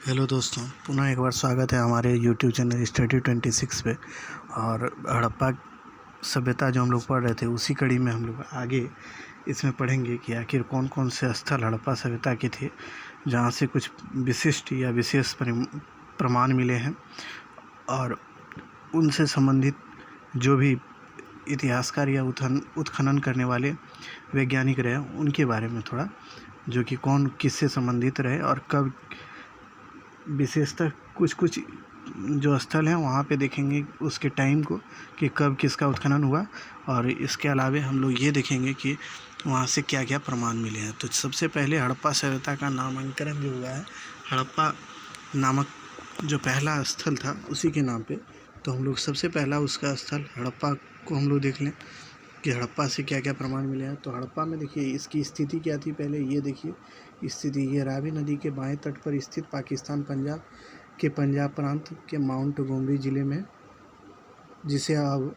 Hello दोस्तों, पुनः एक बार स्वागत है हमारे यूट्यूब चैनल स्टडी 26 पे। और हड़प्पा सभ्यता जो हम लोग पढ़ रहे थे, उसी कड़ी में हम लोग आगे इसमें पढ़ेंगे कि आखिर कौन कौन से स्थल हड़प्पा सभ्यता के थे जहाँ से कुछ विशिष्ट या विशेष प्रमाण मिले हैं, और उनसे संबंधित जो भी इतिहासकार या उत्खनन करने वाले वैज्ञानिक रहे उनके बारे में थोड़ा, जो कि कौन किससे संबंधित रहे और कब। विशेषतः कुछ जो स्थल हैं वहाँ पे देखेंगे उसके टाइम को कि कब किसका उत्खनन हुआ, और इसके अलावे हम लोग ये देखेंगे कि वहाँ से क्या क्या प्रमाण मिले हैं। तो सबसे पहले हड़प्पा सभ्यता का नामांकन जो हुआ है, हड़प्पा नामक जो पहला स्थल था उसी के नाम पे। तो हम लोग सबसे पहला उसका स्थल हड़प्पा को हम लोग देख लें कि हड़प्पा से क्या क्या प्रमाण मिले हैं। तो हड़प्पा में देखिए इसकी स्थिति क्या थी, पहले ये देखिए स्थिति। ये रावी नदी के बाएं तट पर स्थित पाकिस्तान पंजाब के पंजाब प्रांत के माउंट गोमरी ज़िले में, जिसे अब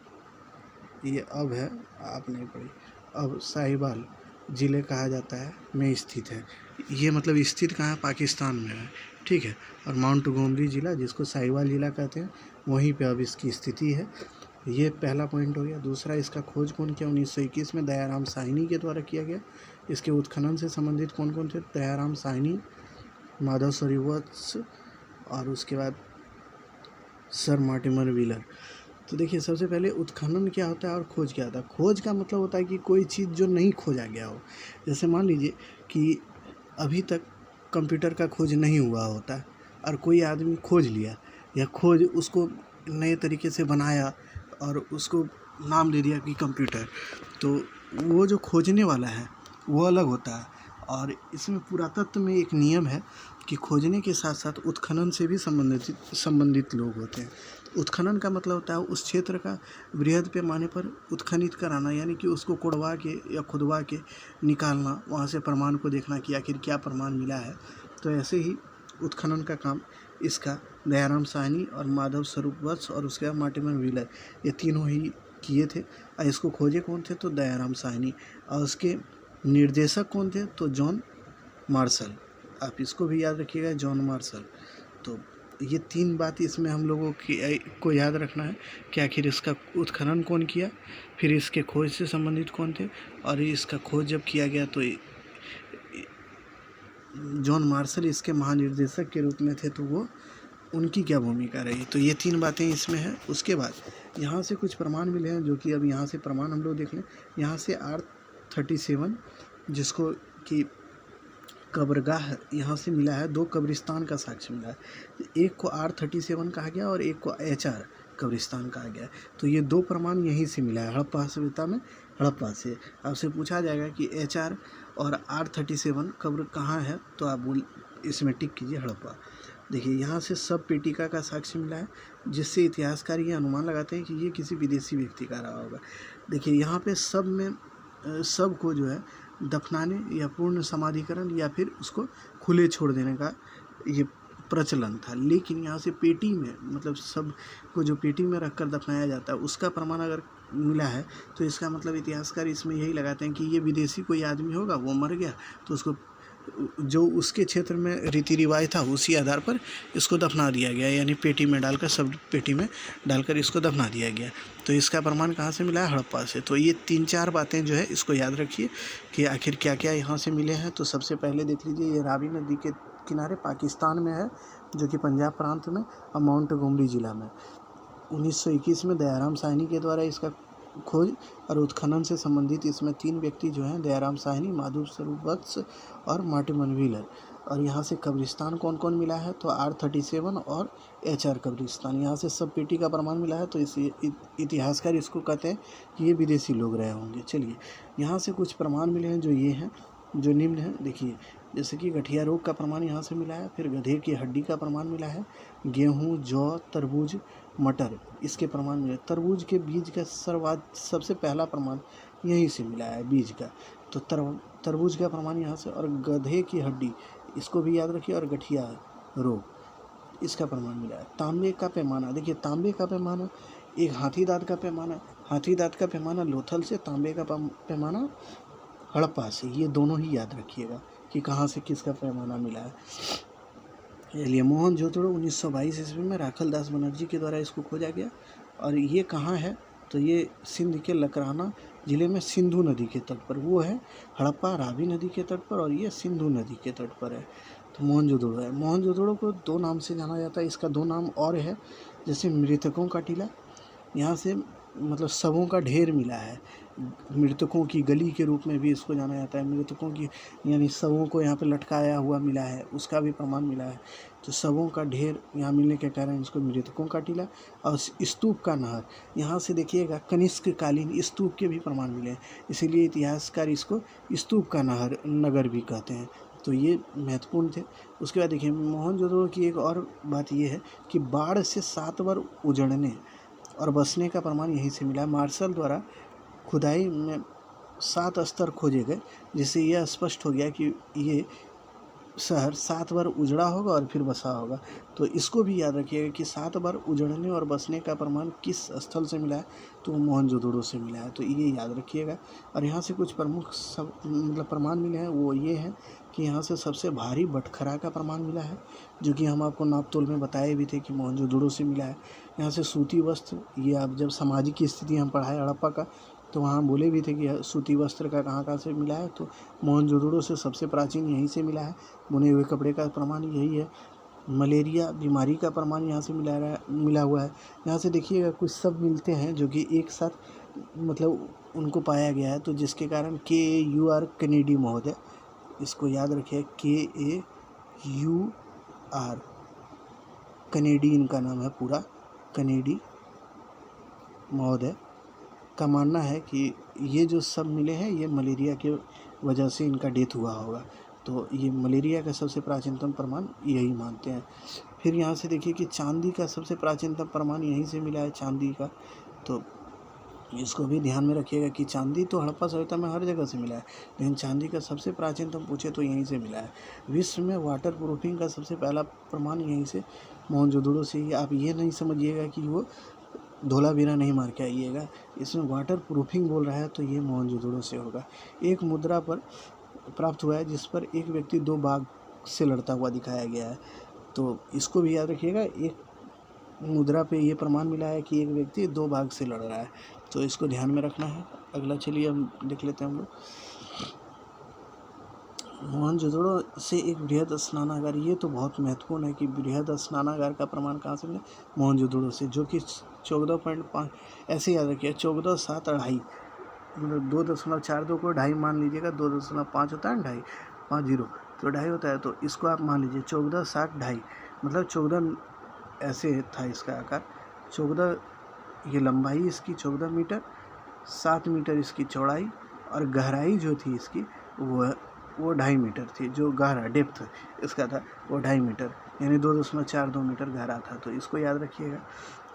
है, आप नहीं पढ़ी, अब साहिवाल ज़िले कहा जाता है, में स्थित है। ये मतलब स्थित कहाँ है? पाकिस्तान में है, ठीक है। और माउंट गोमरी ज़िला, जिसको साहिवाल ज़िला कहते हैं, वहीं पे अब इसकी स्थिति है। ये पहला पॉइंट हो गया। दूसरा, इसका खोज कौन किया? 1921 में दयाराम साहनी के द्वारा किया गया। इसके उत्खनन से संबंधित कौन कौन थे? दयाराम साहनी, माधव सरीवत्स, और उसके बाद सर मार्टिमर व्हीलर। तो देखिए सबसे पहले उत्खनन क्या होता है और खोज क्या होता है। खोज का मतलब होता है कि कोई चीज़ जो नहीं खोजा गया हो। जैसे मान लीजिए कि अभी तक कंप्यूटर का खोज नहीं हुआ होता है और कोई आदमी खोज लिया, या खोज उसको नए तरीके से बनाया और उसको नाम दे दिया कि कंप्यूटर, तो वो जो खोजने वाला है वो अलग होता है। और इसमें पुरातत्व में एक नियम है कि खोजने के साथ साथ उत्खनन से भी संबंधित लोग होते हैं। उत्खनन का मतलब होता है उस क्षेत्र का बृहद पैमाने पर उत्खनित कराना, यानी कि उसको कोड़वा के या खुदवा के निकालना, वहाँ से प्रमाण को देखना कि आखिर क्या प्रमाण मिला है। तो ऐसे ही उत्खनन का काम इसका दयाराम साहनी और माधव स्वरूप वत्स और उसके बाद मार्टिमर व्हीलर, ये तीनों ही किए थे। और इसको खोजे कौन थे? तो दयाराम साहनी। और उसके निर्देशक कौन थे? तो जॉन मार्शल। आप इसको भी याद रखिएगा, जॉन मार्शल। तो ये तीन बात इसमें हम लोगों को याद रखना है कि आखिर इसका उत्खनन कौन किया, फिर इसके खोज से संबंधित कौन थे, और इसका खोज जब किया गया तो जॉन मार्शल इसके महानिर्देशक के रूप में थे, तो वो उनकी क्या भूमिका रही। तो ये तीन बातें इसमें हैं। उसके बाद यहाँ से कुछ प्रमाण मिले हैं, जो कि अब यहाँ से प्रमाण हम लोग देख लें। यहाँ से R37, जिसको कि कब्रगाह यहाँ से मिला है, दो कब्रिस्तान का साक्ष्य मिला है। एक को R37 कहा गया और एक को HR कब्रिस्तान कहा गया। तो ये दो प्रमाण यहीं से मिला है, हड़प्पा सभ्यता में, हड़प्पा से। आपसे पूछा जाएगा कि HR और R37 कब्र कहाँ है, तो आप इसमें टिक कीजिए हड़प्पा। देखिए यहाँ से सब पेटिका का साक्ष्य मिला है, जिससे इतिहासकार ये अनुमान लगाते हैं कि ये किसी विदेशी व्यक्ति का रहा होगा। देखिए यहाँ पे सब में सब को जो है दफनाने या पूर्ण समाधिकरण या फिर उसको खुले छोड़ देने का ये प्रचलन था। लेकिन यहाँ से पेटी में, मतलब सब को जो पेटी में रखकर दफनाया जाता है, उसका प्रमाण अगर मिला है, तो इसका मतलब इतिहासकार इसमें यही लगाते हैं कि ये विदेशी कोई आदमी होगा, वो मर गया तो उसको जो उसके क्षेत्र में रीति रिवाज था उसी आधार पर इसको दफना दिया गया, यानी पेटी में डालकर, सब पेटी में डालकर इसको दफना दिया गया। तो इसका प्रमाण कहाँ से मिला है? हड़प्पा से। तो ये तीन चार बातें जो है इसको याद रखिए कि आखिर क्या क्या यहाँ से मिले हैं। तो सबसे पहले देख लीजिए, ये रावी नदी के किनारे पाकिस्तान में है, जो कि पंजाब प्रांत में और माउंट गोमरी ज़िला में। 1921 में दयाराम साहनी के द्वारा इसका खोज और उत्खनन से संबंधित इसमें तीन व्यक्ति जो हैं, दयाराम साहनी, माधव स्वरूप वत्स और मार्टिमर व्हीलर। और यहाँ से कब्रिस्तान कौन कौन मिला है? तो R37 और HR कब्रिस्तान। यहाँ से सब पेटी का प्रमाण मिला है। तो इस इतिहासकार इसको कहते हैं कि ये विदेशी लोग रहे होंगे। चलिए, यहाँ से कुछ प्रमाण मिले हैं जो ये हैं, जो निम्न है। देखिए, जैसे कि गठिया रोग का प्रमाण यहाँ से मिला है, फिर गधे की हड्डी का प्रमाण मिला है, गेहूँ, जौ, तरबूज, मटर, इसके प्रमाण मिले। तरबूज के बीज का सबसे पहला प्रमाण यहीं से मिला है, बीज का। तो तरबूज का प्रमाण यहाँ से, और गधे की हड्डी, इसको भी याद रखिए, और गठिया रोग, इसका प्रमाण मिला है। तांबे का पैमाना, देखिए तांबे का पैमाना एक हाथी दाँत का पैमाना, हाथी दाँत का पैमाना लोथल से, तांबे का पैमाना हड़प्पा से। ये दोनों ही याद रखिएगा कि कहाँ से किसका पैमाना मिला है। चलिए, मोहनजोदड़ो 1922 ईस्वी में राखल दास बनर्जी के द्वारा इसको खोजा गया। और ये कहाँ है, तो ये सिंध के लकराना ज़िले में सिंधु नदी के तट पर। वो है हड़प्पा रावी नदी के तट पर, और ये सिंधु नदी के तट पर है। तो मोहनजोदड़ो है। मोहनजोदड़ो को दो नाम से जाना जाता है। इसका दो नाम और है, जैसे मृतकों का टीला, यहाँ से मतलब शवों का ढेर मिला है। मृतकों की गली के रूप में भी इसको जाना जाता है। मृतकों की यानी शवों को यहाँ पे लटकाया हुआ मिला है, उसका भी प्रमाण मिला है। तो शवों का ढेर यहाँ मिलने के कारण इसको मृतकों का टीला। और स्तूप का नहर, यहाँ से देखिएगा कनिष्क कालीन स्तूप के भी प्रमाण मिले हैं, इसीलिए इतिहासकार इसको स्तूप का नगर भी कहते हैं। तो ये महत्वपूर्ण थे। उसके बाद देखिए, मोहनजोदड़ो की एक और बात ये है कि बाढ़ से 7 बार उजड़ने और बसने का प्रमाण यहीं से मिला। मार्शल द्वारा खुदाई में 7 स्तर खोजे गए, जिससे यह स्पष्ट हो गया कि ये शहर 7 बार उजड़ा होगा और फिर बसा होगा। तो इसको भी याद रखिएगा कि 7 बार उजड़ने और बसने का प्रमाण किस स्थल से मिला है, तो मोहनजोदड़ो से मिला है। तो ये याद रखिएगा। और यहाँ से कुछ प्रमुख सब मतलब प्रमाण मिले हैं, वो ये हैं कि यहाँ से सबसे भारी बटखरा का प्रमाण मिला है, जो कि हम आपको नापतोल में बताए भी थे कि मोहनजोदड़ो से मिला है। यहाँ से सूती वस्त्र, ये आप जब सामाजिक स्थिति हम पढ़ाए हड़प्पा का, तो वहाँ बोले भी थे कि सूती वस्त्र का कहाँ से मिला है, तो मोहनजोदड़ो से सबसे प्राचीन यहीं से मिला है। बुने हुए कपड़े का प्रमाण यही है। मलेरिया बीमारी का प्रमाण यहाँ से मिला हुआ है। यहाँ से देखिएगा कुछ सब मिलते हैं जो कि एक साथ मतलब उनको पाया गया है, तो जिसके कारण KAUR कनेडी महोदय, इसको याद रखिए, KAUR कनेडी इनका नाम है पूरा, कनेडी महोदय का मानना है कि ये जो सब मिले हैं ये मलेरिया के वजह से इनका डेथ हुआ होगा। तो ये मलेरिया का सबसे प्राचीनतम प्रमाण यही मानते हैं। फिर यहाँ से देखिए कि चांदी का सबसे प्राचीनतम प्रमाण यहीं से मिला है, चांदी का। तो इसको भी ध्यान में रखिएगा कि चांदी तो हड़प्पा सभ्यता में हर जगह से मिला है, लेकिन चांदी का सबसे प्राचीनतम पूछे तो यहीं से मिला है। विश्व में वाटर प्रूफिंग का सबसे पहला प्रमाण यहीं से मोहनजोदड़ो से ही। आप ये नहीं समझिएगा कि वो धोलावीरा नहीं मार के आइएगा, इसमें वाटर प्रूफिंग बोल रहा है, तो ये मोहनजोदड़ो से होगा। एक मुद्रा पर प्राप्त हुआ है जिस पर एक व्यक्ति 2 बाघ से लड़ता हुआ दिखाया गया है, तो इसको भी याद रखिएगा। एक मुद्रा पे ये प्रमाण मिला है कि एक व्यक्ति 2 बाघ से लड़ रहा है, तो इसको ध्यान में रखना है। अगला चलिए हम देख लेते हैं हम लोग। मोहनजोदड़ो से एक बृहद स्नानागार, ये तो बहुत महत्वपूर्ण है कि बृहद स्नानागार का प्रमाण कहाँ से मिला, मोहनजोदड़ो से, जो कि 14.5 ऐसे याद रखिए, 14, 7, 2.5 मतलब 2.42 को 2.5 मान लीजिएगा, 2.5 होता है 2.5, 50 तो 2.5 होता है, तो इसको आप मान लीजिए 14, 7, 2.5 मतलब 14 ऐसे था इसका आकार। 14 ये लंबाई इसकी 14 मीटर, 7 मीटर इसकी चौड़ाई, और गहराई जो थी इसकी वो 2.5 मीटर थी। जो गहरा डेप्थ इसका था वो 2.5 मीटर, यानी 2.42 मीटर गहरा था। तो इसको याद रखिएगा।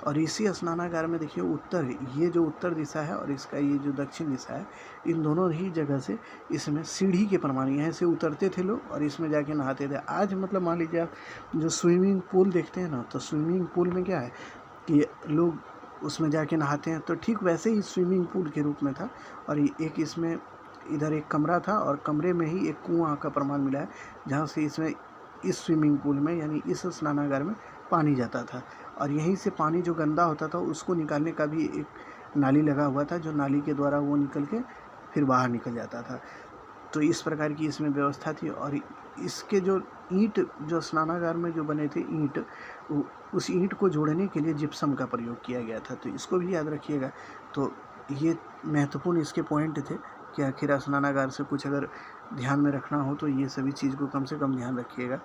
और इसी स्नानागार में देखिए उत्तर, ये जो उत्तर दिशा है और इसका ये जो दक्षिण दिशा है, इन दोनों ही जगह से इसमें सीढ़ी के प्रमाण, यहाँ से उतरते थे लोग और इसमें जाके नहाते थे। आज मतलब मान लीजिए आप जो स्विमिंग पूल देखते हैं ना, तो स्विमिंग पूल में क्या है कि लोग उसमें जाके नहाते हैं, तो ठीक वैसे ही स्विमिंग पूल के रूप में था। और एक इसमें इधर एक कमरा था और कमरे में ही एक कुआं का प्रमाण मिला है, जहाँ से इसमें इस स्विमिंग पूल में यानी इस स्नानागार में पानी जाता था। और यहीं से पानी जो गंदा होता था उसको निकालने का भी एक नाली लगा हुआ था, जो नाली के द्वारा वो निकल के फिर बाहर निकल जाता था। तो इस प्रकार की इसमें व्यवस्था थी। और इसके जो ईंट जो स्नानागार में जो बने थे ईंट, उस ईंट को जोड़ने के लिए जिप्सम का प्रयोग किया गया था, तो इसको भी याद रखिएगा। तो ये महत्वपूर्ण इसके पॉइंट थे कि आखिर स्नानागार से कुछ अगर ध्यान में रखना हो तो ये सभी चीज़ को कम से कम ध्यान रखिएगा।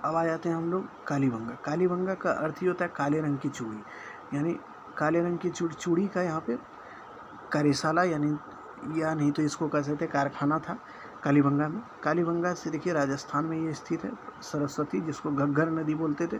अब आ जाते हैं हम लोग कालीबंगा। कालीबंगा का अर्थ ही होता है काले रंग की चूड़ी, यानी काले रंग की चूड़ी का यहाँ पे कार्यशाला यानी या नहीं तो इसको कह सकते कारखाना था कालीबंगा में। कालीबंगा से देखिए राजस्थान में ये स्थित है। सरस्वती जिसको घग्गर नदी बोलते थे,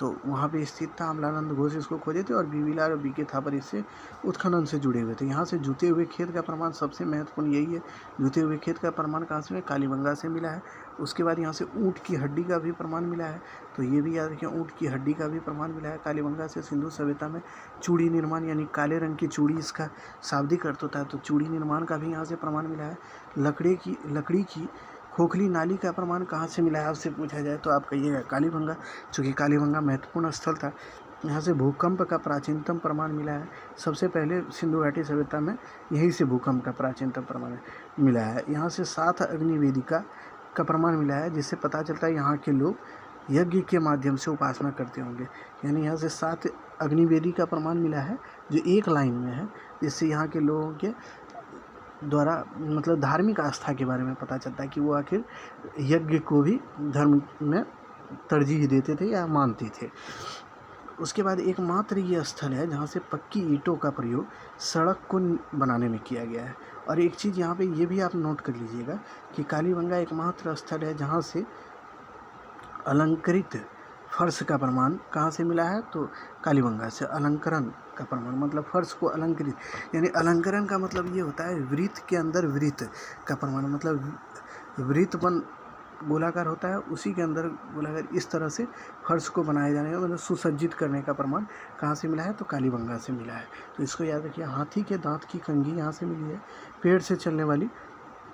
तो वहाँ पे स्थित था। अमलानंद घोष इसको खोजे थे और BV लाल और BK थापर इससे उत्खनन से जुड़े हुए थे। यहाँ से जुते हुए खेत का प्रमाण सबसे महत्वपूर्ण यही है। जुते हुए खेत का प्रमाण कहाँ से, कालीबंगा से मिला है। उसके बाद यहाँ से ऊँट की हड्डी का भी प्रमाण मिला है, तो ये भी याद रखिए, ऊँट की हड्डी का भी प्रमाण मिला है कालीबंगा से। सिंधु सभ्यता में चूड़ी निर्माण यानी काले रंग की चूड़ी इसका शाब्दिक अर्थ होता है, तो चूड़ी निर्माण का भी यहाँ से प्रमाण मिला है। लकड़ी की खोखली नाली का प्रमाण कहाँ से मिला है आपसे पूछा जाए तो आप कहिएगा कालीबंगा, चूँकि कालीबंगा महत्वपूर्ण स्थल था। यहाँ से भूकंप का प्राचीनतम प्रमाण मिला है। सबसे पहले सिंधु घाटी सभ्यता में यहीं से भूकंप का प्राचीनतम प्रमाण मिला है। यहाँ से 7 अग्निवेदिका का प्रमाण मिला है, जिससे पता चलता है यहाँ के लोग यज्ञ के माध्यम से उपासना करते होंगे। यानी यहाँ से 7 अग्निवेदी का प्रमाण मिला है जो एक लाइन में है, जिससे यहाँ के लोगों के द्वारा मतलब धार्मिक आस्था के बारे में पता चलता है कि वो आखिर यज्ञ को भी धर्म में तरजीह देते थे या मानते थे। उसके बाद एकमात्र ये स्थल है जहाँ से पक्की ईंटों का प्रयोग सड़क को बनाने में किया गया है। और एक चीज़ यहाँ पे ये भी आप नोट कर लीजिएगा कि कालीबंगा एकमात्र स्थल है जहाँ से अलंकृत फर्श का प्रमाण कहाँ से मिला है, तो कालीबंगा से। अलंकरण का प्रमाण मतलब फर्श को अलंकृत, यानी अलंकरण का मतलब ये होता है वृत्त के अंदर वृत्त का प्रमाण, मतलब वृत्त बन गोलाकार होता है, उसी के अंदर गोलाकार इस तरह से फर्श को बनाए जाने का मतलब सुसज्जित करने का प्रमाण कहाँ से मिला है, तो कालीबंगा से मिला है। तो इसको याद रखिए। हाथी के दांत की कंघी यहाँ से मिली है। पेड़ से चलने वाली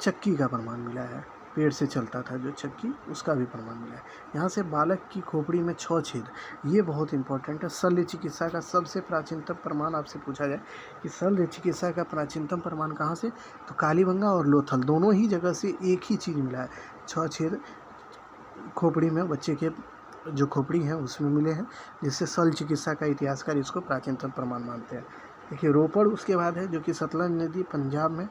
चक्की का प्रमाण मिला है। पेड़ से चलता था जो चक्की, उसका भी प्रमाण मिला है। यहाँ से बालक की खोपड़ी में 6 छेद, ये बहुत इंपॉर्टेंट है। शल्य चिकित्सा का सबसे प्राचीनतम प्रमाण आपसे पूछा जाए कि शल्य चिकित्सा का प्राचीनतम प्रमाण कहाँ से, तो कालीबंगा और लोथल दोनों ही जगह से एक ही चीज़ मिला है। 6 छेद खोपड़ी में, बच्चे के जो खोपड़ी है उसमें मिले हैं, जिससे शल्य चिकित्सा का इतिहासकार इसको प्राचीनतम प्रमाण मानते हैं। देखिए रोपड़ उसके बाद है, जो कि सतलज नदी पंजाब में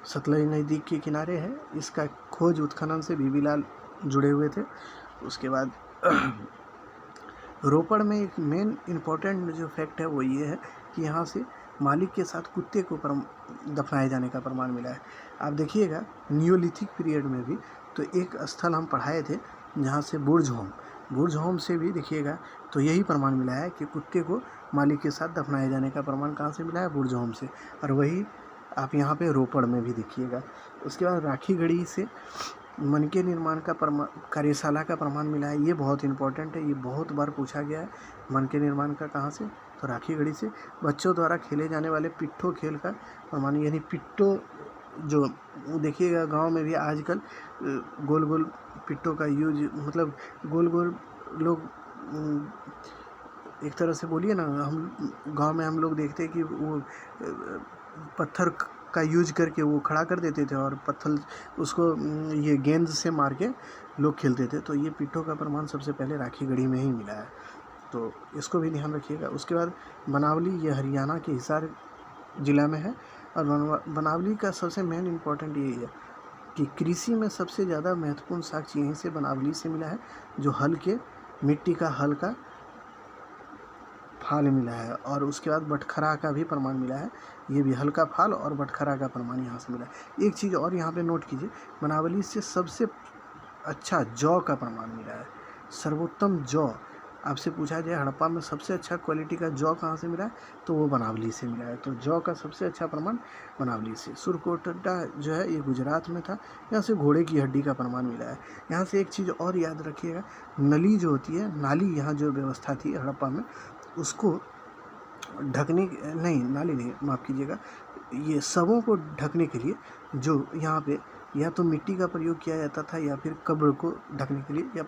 सतलज नदी के किनारे है। इसका खोज उत्खनन से बीबी लाल जुड़े हुए थे। उसके बाद रोपड़ में एक मेन इम्पोर्टेंट जो फैक्ट है वो ये है कि यहाँ से मालिक के साथ कुत्ते को दफनाए जाने का प्रमाण मिला है। आप देखिएगा नियोलिथिक पीरियड में भी तो एक स्थल हम पढ़ाए थे जहाँ से बुर्ज होम से भी देखिएगा तो यही प्रमाण मिला है कि कुत्ते को मालिक के साथ दफनाए जाने का प्रमाण कहाँ से मिला है, बुर्ज होम से। और वही आप यहाँ पे रोपड़ में भी देखिएगा। उसके बाद राखी गढ़ी से मनके निर्माण का कार्यशाला का प्रमाण मिला है। ये बहुत इंपॉर्टेंट है, ये बहुत बार पूछा गया है। मनके निर्माण का कहाँ से, तो राखी गढ़ी से। बच्चों द्वारा खेले जाने वाले पिट्ठो खेल का प्रमाण, यानी पिट्ठो जो देखिएगा गांव में भी आजकल गोल गोल पिट्ठों का यूज, मतलब गोल गोल लोग एक तरह से बोलिए ना, हम गांव में हम लोग देखते हैं कि वो पत्थर का यूज करके वो खड़ा कर देते थे और पत्थर उसको ये गेंद से मार के लोग खेलते थे। तो ये पिट्ठों का प्रमाण सबसे पहले राखी गढ़ी में ही मिला है, तो इसको भी ध्यान रखिएगा। उसके बाद बनावली, ये हरियाणा के हिसार ज़िला में है। और बनावली का सबसे मेन इम्पोर्टेंट यही है कि कृषि में सबसे ज़्यादा महत्वपूर्ण साक्ष्य यहीं से बनावली से मिला है, जो हल के मिट्टी का हल का फाल मिला है। और उसके बाद बटखरा का भी प्रमाण मिला है, ये भी हल्का फाल और बटखरा का प्रमाण यहाँ से मिला है। एक चीज़ और यहाँ पे नोट कीजिए, बनावली से सबसे अच्छा जौ का प्रमाण मिला है। सर्वोत्तम जौ आपसे पूछा जाए हड़प्पा में सबसे अच्छा क्वालिटी का जौ कहाँ से मिला है, तो वो बनावली से मिला है। तो जौ का सबसे अच्छा प्रमाण बनावली से। सुरकोटड्डा जो है ये गुजरात में था, यहाँ से घोड़े की हड्डी का प्रमाण मिला है। यहाँ से एक चीज़ और याद रखिएगा, नली जो होती है, नाली, यहाँ जो व्यवस्था थी हड़प्पा में, उसको ढकने नहीं, नाली नहीं, माफ़ कीजिएगा, ये शवों को ढकने के लिए जो यहाँ पे या तो मिट्टी का प्रयोग किया जाता था या फिर कब्र को ढकने के लिए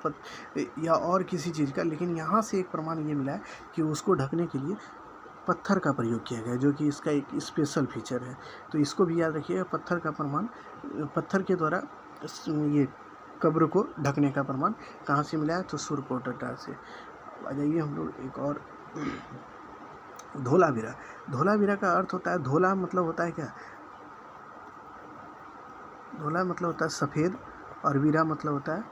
या और किसी चीज़ का। लेकिन यहाँ से एक प्रमाण ये मिला है कि उसको ढकने के लिए पत्थर का प्रयोग किया गया, जो कि इसका एक स्पेशल फीचर है। तो इसको भी याद रखिएगा, पत्थर का प्रमाण, पत्थर के द्वारा ये कब्र को ढकने का प्रमाण कहाँ से मिला है, तो सुरकोटड्डा से। आ जाइए हम लोग एक और, धोलावीरा। धोलावीरा का अर्थ होता है, धोला मतलब होता है क्या, धोला मतलब होता है सफ़ेद, और वीरा मतलब होता है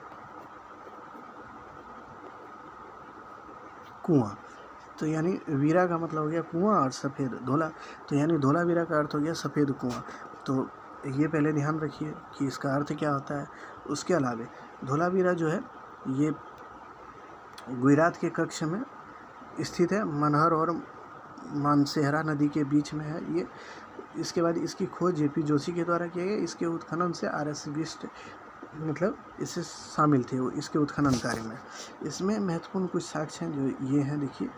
कुआं। तो यानी वीरा का मतलब हो गया कुआं और सफ़ेद धोला, तो यानी धोलावीरा का अर्थ हो गया सफ़ेद कुआं। तो ये पहले ध्यान रखिए कि इसका अर्थ क्या होता है। उसके अलावा धोलावीरा जो है ये गुजरात के कच्छ में स्थित है, मनहर और मानसेहरा नदी के बीच में है ये। इसके बाद इसकी खोज जेपी जोशी के द्वारा किया गया। इसके उत्खनन से RS बिष्ट मतलब इससे शामिल थे वो इसके उत्खनन कार्य में। इसमें महत्वपूर्ण कुछ साक्ष्य हैं जो ये हैं, देखिए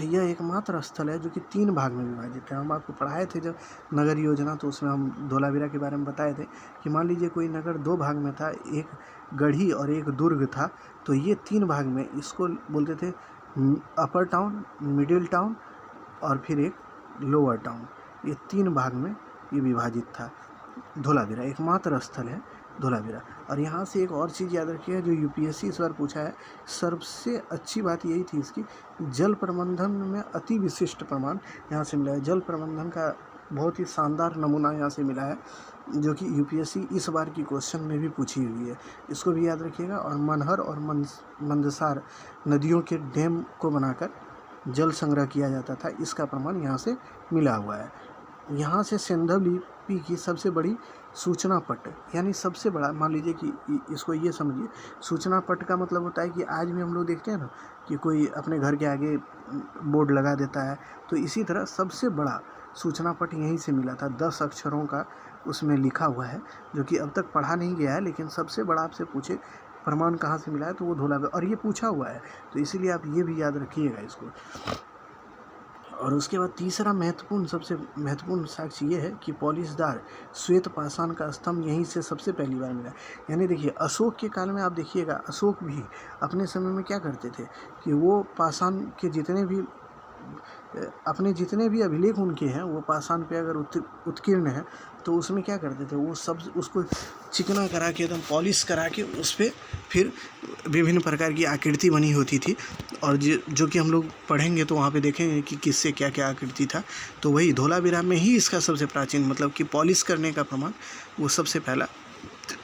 यह एकमात्र स्थल है जो कि 3 भाग में विभाजित है। हम आपको पढ़ाए थे जब नगर योजना, तो उसमें हम धोलावीरा के बारे में बताए थे कि मान लीजिए कोई नगर 2 भाग में था, एक गढ़ी और एक दुर्ग था, तो ये 3 भाग में इसको बोलते थे अपर टाउन, मिडिल टाउन और फिर एक लोअर टाउन। ये 3 भाग में ये विभाजित था। धोलावीरा एकमात्र स्थल है धोलावीरा। और यहाँ से एक और चीज़ याद रखिएगा जो यूपीएससी इस बार पूछा है, सबसे अच्छी बात यही थी इसकी, जल प्रबंधन में अति विशिष्ट प्रमाण यहाँ से मिला है। जल प्रबंधन का बहुत ही शानदार नमूना यहाँ से मिला है, जो कि यूपीएससी इस बार की क्वेश्चन में भी पूछी हुई है, इसको भी याद रखिएगा। और मनहर और मंदसार नदियों के डैम को बनाकर जल संग्रह किया जाता था, इसका प्रमाण यहाँ से मिला हुआ है। यहाँ से सिंधव लिपि की सबसे बड़ी सूचना पट, यानी सबसे बड़ा, मान लीजिए कि इसको ये समझिए, सूचना पट का मतलब होता है कि आज भी हम लोग देखते हैं ना कि कोई अपने घर के आगे बोर्ड लगा देता है, तो इसी तरह सबसे बड़ा सूचना पट यहीं से मिला था। 10 अक्षरों का उसमें लिखा हुआ है, जो कि अब तक पढ़ा नहीं गया है, लेकिन सबसे बड़ा आपसे पूछे प्रमाण कहाँ से मिला है तो वो धोलावीरा, और ये पूछा हुआ है, तो इसीलिए आप ये भी याद रखिएगा इसको। और उसके बाद तीसरा सबसे महत्वपूर्ण साक्ष्य ये है कि पॉलिशदार श्वेत पाषाण का स्तंभ यहीं से सबसे पहली बार मिला। यानी देखिए अशोक के काल में आप देखिएगा, अशोक भी अपने समय में क्या करते थे कि वो पाषाण के जितने भी अभिलेख उनके हैं, वो पाषाण पे अगर उत्कीर्ण है तो उसमें क्या करते थे, वो सब उसको चिकना करा के एकदम पॉलिश करा के उस पर फिर विभिन्न प्रकार की आकृति बनी होती थी। और जो कि हम लोग पढ़ेंगे तो वहाँ पे देखेंगे कि किससे क्या क्या आकृति था। तो वही धोलावीरा में ही इसका सबसे प्राचीन, मतलब कि पॉलिश करने का प्रमाण वो सबसे पहला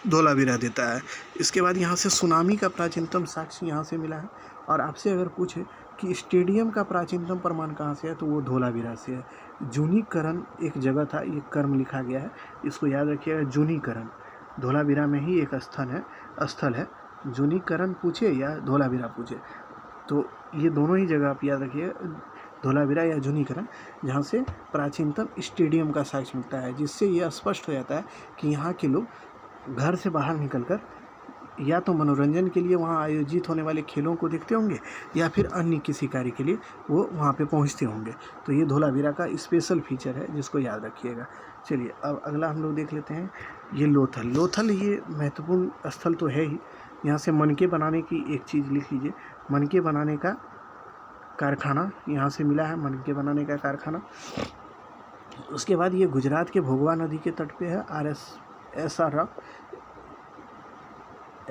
धोलावीरा देता है। इसके बाद यहाँ से सुनामी का प्राचीनतम साक्ष्य यहाँ से मिला है। और आपसे अगर पूछे कि स्टेडियम का प्राचीनतम प्रमाण कहाँ से है तो वो धोलावीरा से है। जूनीकरण एक जगह था, ये कर्म लिखा गया है, इसको याद रखिएगा। जूनीकरण धोलावीरा में ही एक स्थल है। जूनीकरण पूछे या धोलावीरा पूछे तो ये दोनों ही जगह आप याद रखिए, धोलावीरा या जूनीकरण, जहाँ से प्राचीनतम स्टेडियम का साक्ष्य मिलता है, जिससे ये स्पष्ट हो जाता है कि यहाँ के लोग घर से बाहर निकलकर या तो मनोरंजन के लिए वहाँ आयोजित होने वाले खेलों को देखते होंगे या फिर अन्य किसी कार्य के लिए वो वहाँ पे पहुँचते होंगे। तो ये धोलावीरा का स्पेशल फीचर है, जिसको याद रखिएगा। चलिए अब अगला हम लोग देख लेते हैं, ये लोथल ये महत्वपूर्ण स्थल तो है ही। यहाँ से मनके बनाने की एक चीज़ लिख लीजिए, मनके बनाने का कारखाना यहाँ से मिला है, मनके बनाने का कारखाना। उसके बाद ये गुजरात के भोगवा नदी के तट पे है।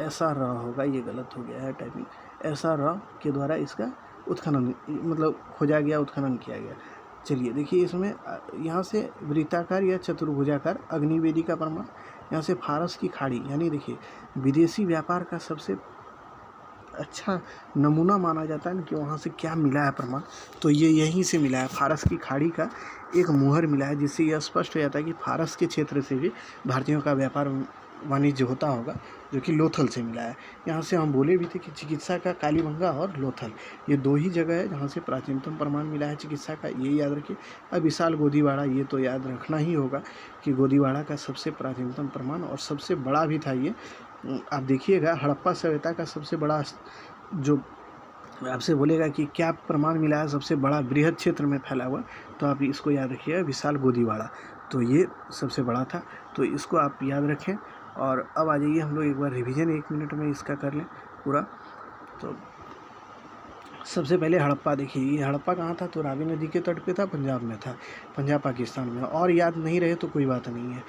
SR होगा, ये गलत हो गया है टाइपिंग। SR के द्वारा इसका उत्खनन, मतलब खोजा गया, उत्खनन किया गया। चलिए देखिए इसमें यहाँ से वृत्ताकार या चतुर्भुजाकार अग्निवेदी का प्रमाण, यहाँ से फारस की खाड़ी, यानी देखिए विदेशी व्यापार का सबसे अच्छा नमूना माना जाता है ना कि वहाँ से क्या मिला है प्रमाण, तो ये यहीं से मिला है। फारस की खाड़ी का एक मुहर मिला है, जिससे यह स्पष्ट हो जाता है कि फारस के क्षेत्र से भी भारतीयों का व्यापार वाणिज्य होता होगा, जो कि लोथल से मिला है। यहाँ से हम बोले भी थे कि चिकित्सा का कालीबंगा और लोथल, ये 2 ही जगह है जहाँ से प्राचीनतम प्रमाण मिला है चिकित्सा का, ये याद रखिए। अब विशाल गोदीवाड़ा, ये तो याद रखना ही होगा कि गोदीवाड़ा का सबसे प्राचीनतम प्रमाण और सबसे बड़ा भी था ये। आप देखिएगा हड़प्पा सभ्यता का सबसे बड़ा, जो आपसे बोलेगा कि क्या प्रमाण मिला है सबसे बड़ा बृहद क्षेत्र में फैला हुआ, तो आप इसको याद रखिएगा, विशाल गोदीवाड़ा, तो ये सबसे बड़ा था, तो इसको आप याद रखें। और अब आ जाइए हम लोग एक बार रिवीजन 1 मिनट में इसका कर लें पूरा। तो सबसे पहले हड़प्पा, देखिए ये हड़प्पा कहाँ था, तो रावी नदी के तट पे था, पंजाब में था, पंजाब पाकिस्तान में। और याद नहीं रहे तो कोई बात नहीं है,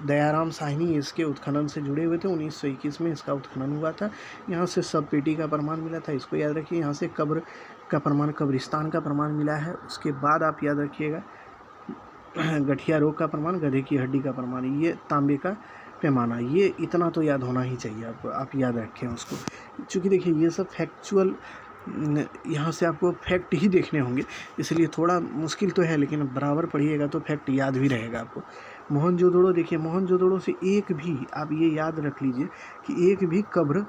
दयाराम साहनी इसके उत्खनन से जुड़े हुए थे, 1921 में इसका उत्खनन हुआ था। यहाँ से सब पेटी का प्रमाण मिला था, इसको याद रखिए। यहाँ से कब्र का प्रमाण, कब्रिस्तान का प्रमाण मिला है। उसके बाद आप याद रखिएगा गठिया रोग का प्रमाण, गधे की हड्डी का प्रमाण, ये तांबे का पैमाना, ये इतना तो याद होना ही चाहिए आपको, आप याद रखें उसको। चूँकि देखिए ये सब फैक्चुअल, यहाँ से आपको फैक्ट ही देखने होंगे, इसलिए थोड़ा मुश्किल तो है, लेकिन बराबर पढ़िएगा तो फैक्ट याद भी रहेगा आपको। मोहनजोदड़ो, देखिए मोहनजोदड़ो से एक भी, आप ये याद रख लीजिए कि एक भी कब्र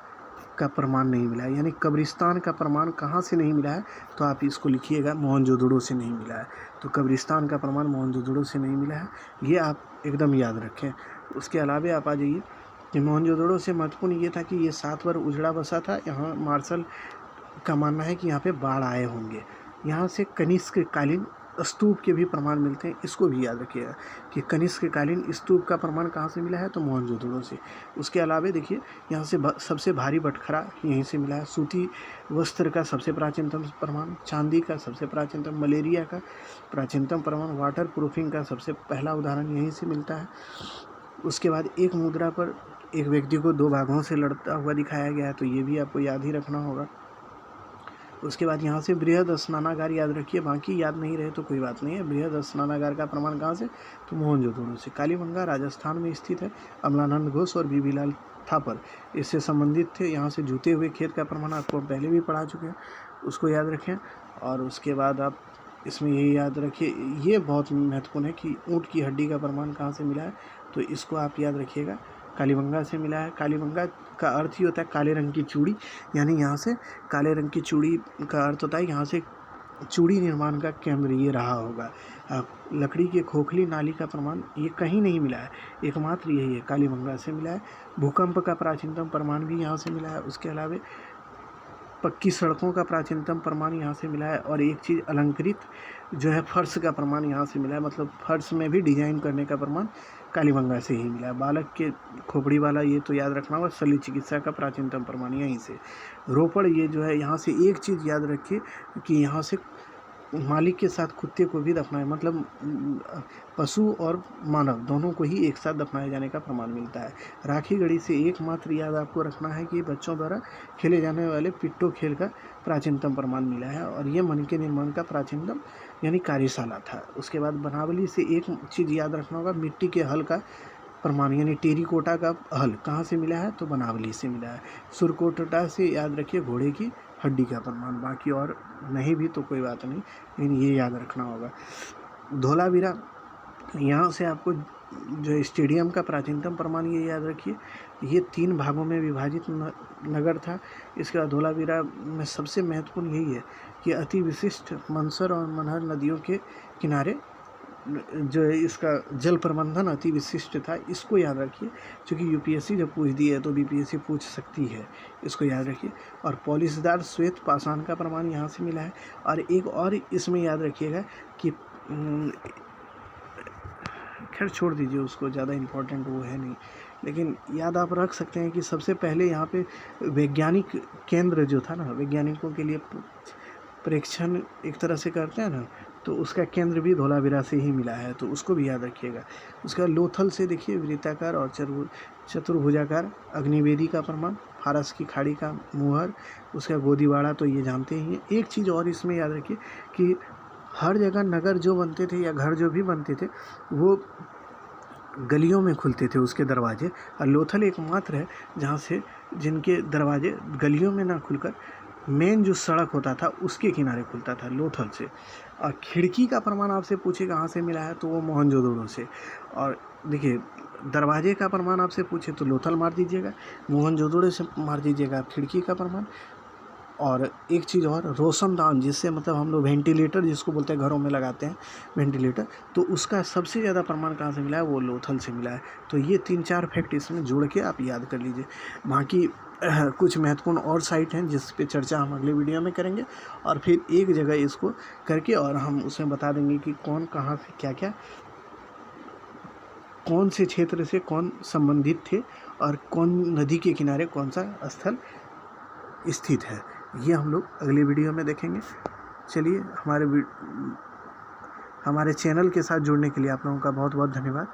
का प्रमाण नहीं मिला है, यानी कब्रिस्तान का प्रमाण कहाँ से नहीं मिला है, तो आप इसको लिखिएगा मोहनजोदड़ो से नहीं मिला है। तो कब्रिस्तान का प्रमाण मोहनजोदड़ो से नहीं मिला है, ये आप एकदम याद रखें। उसके अलावा आप आ जाइए कि मोहनजोदड़ो से महत्वपूर्ण ये था कि ये 7 बार उजड़ा बसा था। यहाँ मार्शल का मानना है कि यहाँ पे बाढ़ आए होंगे, यहाँ से कनिष्क कालीन स्तूप के भी प्रमाण मिलते हैं। इसको भी याद रखिएगा कि कनिष्क कालीन स्तूप का प्रमाण कहाँ से मिला है, तो मोहनजोदड़ो से। उसके अलावा देखिए यहाँ से सबसे भारी बटखरा यहीं से मिला है। सूती वस्त्र का सबसे प्राचीनतम प्रमाण, चांदी का सबसे प्राचीनतम, मलेरिया का प्राचीनतम प्रमाण, वाटर प्रूफिंग का सबसे पहला उदाहरण यहीं से मिलता है। उसके बाद एक मुद्रा पर एक व्यक्ति को 2 बाघों से लड़ता हुआ दिखाया गया है, तो ये भी आपको याद ही रखना होगा। उसके बाद यहाँ से बृहद स्नानागार याद रखिए, बाकी याद नहीं रहे तो कोई बात नहीं है। बृहद स्नानागार का प्रमाण कहाँ से, तो मोहनजोदड़ो से। कालीबंगा राजस्थान में स्थित है। अमलानंद घोष और बीबीलाल थापर इससे संबंधित थे। यहाँ से जूते हुए खेत का प्रमाण आपको पहले भी पढ़ा चुके हैं, उसको याद रखें। और उसके बाद आप इसमें ये याद रखिए, ये बहुत महत्वपूर्ण है कि ऊँट की हड्डी का प्रमाण कहाँ से मिला है, तो इसको आप याद रखिएगा, कालीबंगा से मिला है। कालीबंगा का अर्थ ही होता है काले रंग की चूड़ी, यानी यहाँ से काले रंग की चूड़ी का अर्थ होता है यहाँ से चूड़ी निर्माण का केंद्र ये रहा होगा। लकड़ी के खोखली नाली का प्रमाण ये कहीं नहीं मिला है, एकमात्र यही है, कालीबंगा से मिला है। भूकंप का प्राचीनतम प्रमाण भी यहाँ से मिला है। उसके अलावा पक्की सड़कों का प्राचीनतम प्रमाण यहाँ से मिला है। और एक चीज़, अलंकृत जो है फर्श का प्रमाण यहाँ से मिला है, मतलब फर्श में भी डिजाइन करने का प्रमाण कालीबंगा से ही मिला है। बालक के खोपड़ी वाला ये तो याद रखना होगा, शल्य चिकित्सा का प्राचीनतम प्रमाण यहीं से। रोपड़ ये जो है, यहाँ से एक चीज़ याद रखिए कि यहाँ से मालिक के साथ कुत्ते को भी दफनाए, मतलब पशु और मानव दोनों को ही एक साथ दफनाए जाने का प्रमाण मिलता है। राखी गढ़ी से एकमात्र याद आपको रखना है कि बच्चों द्वारा खेले जाने वाले पिट्टो खेल का प्राचीनतम प्रमाण मिला है, और ये मन के निर्माण का प्राचीनतम यानी कार्यशाला था। उसके बाद बनावली से एक चीज़ याद रखना होगा, मिट्टी के हल का प्रमाण यानी टेरिकोटा का हल कहाँ से मिला है, तो बनावली से मिला है। सुरकोटटा से याद रखिए घोड़े की हड्डी का प्रमाण, बाकी और नहीं भी तो कोई बात नहीं, लेकिन ये याद रखना होगा। धोलावीरा, यहाँ से आपको जो स्टेडियम का प्राचीनतम प्रमाण ये याद रखिए, ये 3 भागों में विभाजित नगर था। इसके बाद धोलावीरा में सबसे महत्वपूर्ण यही है कि अति विशिष्ट मंसर और मनहर नदियों के किनारे जो है इसका जल प्रबंधन अति विशिष्ट था। इसको याद रखिए, क्योंकि यूपीएससी जब पूछती है तो बीपीएससी पूछ सकती है, इसको याद रखिए। और पॉलिशदार श्वेत पाषाण का प्रमाण यहाँ से मिला है। और एक और इसमें याद रखिएगा कि खैर छोड़ दीजिए उसको, ज़्यादा इम्पोर्टेंट वो है नहीं, लेकिन याद आप रख सकते हैं कि सबसे पहले यहाँ पे वैज्ञानिक केंद्र जो था ना, वैज्ञानिकों के लिए परीक्षण एक तरह से करते हैं ना, तो उसका केंद्र भी धोलावीरा से ही मिला है, तो उसको भी याद रखिएगा। उसके बाद लोथल से देखिए वृत्ताकार और चतुर्भुजाकार अग्निवेदी का प्रमाण, फारस की खाड़ी का मुहर, उसका गोदीवाड़ा तो ये जानते ही हैं। एक चीज़ और इसमें याद रखिए कि हर जगह नगर जो बनते थे या घर जो भी बनते थे वो गलियों में खुलते थे उसके दरवाजे, और लोथल एकमात्र है जहाँ से जिनके दरवाजे गलियों में ना खुलकर मेन जो सड़क होता था उसके किनारे खुलता था, लोथल से। और खिड़की का प्रमाण आपसे पूछे कहाँ से मिला है, तो वो मोहनजोदड़ो से। और देखिए दरवाजे का प्रमाण आपसे पूछे तो लोथल मार दीजिएगा, मोहनजोदड़ो से मार दीजिएगा खिड़की का प्रमाण। और एक चीज़ और, रोशनदान जिससे मतलब हम लोग वेंटिलेटर जिसको बोलते हैं घरों में लगाते हैं वेंटिलेटर, तो उसका सबसे ज़्यादा प्रमाण कहाँ से मिला है, वो लोथल से मिला है। तो ये 3-4 फैक्ट इसमें जोड़ के आप याद कर लीजिए। बाकी कुछ महत्वपूर्ण और साइट हैं जिस पे चर्चा हम अगले वीडियो में करेंगे, और फिर एक जगह इसको करके और हम उसमें बता देंगे कि कौन कहाँ से क्या क्या कौन से क्षेत्र से कौन संबंधित थे और कौन नदी के किनारे कौन सा स्थल स्थित है। ये हम लोग अगले वीडियो में देखेंगे। चलिए हमारे चैनल के साथ जुड़ने के लिए आप लोगों का बहुत बहुत धन्यवाद।